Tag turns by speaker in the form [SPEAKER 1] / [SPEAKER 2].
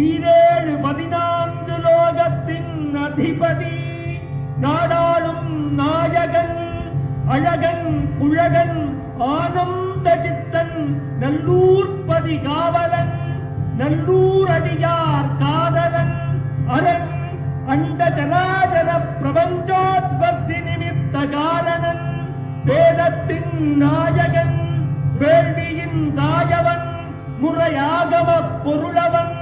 [SPEAKER 1] ஈரேழு 14 லோகத்தின் அதிபதி, நாடாளும் நாயகன், அழகன் குழகன், ஆனந்த சித்தன், நல்லூர்பதி காவலன், நல்லூர் அடியார் காதலன், அரண் அண்ட ஜராஜர பிரபஞ்சோத்பத்தி நிமித்த காரணன், வேதத்தின் நாயகன், வேள்வியின் தாயவன், முறையாகம பொருளவன்,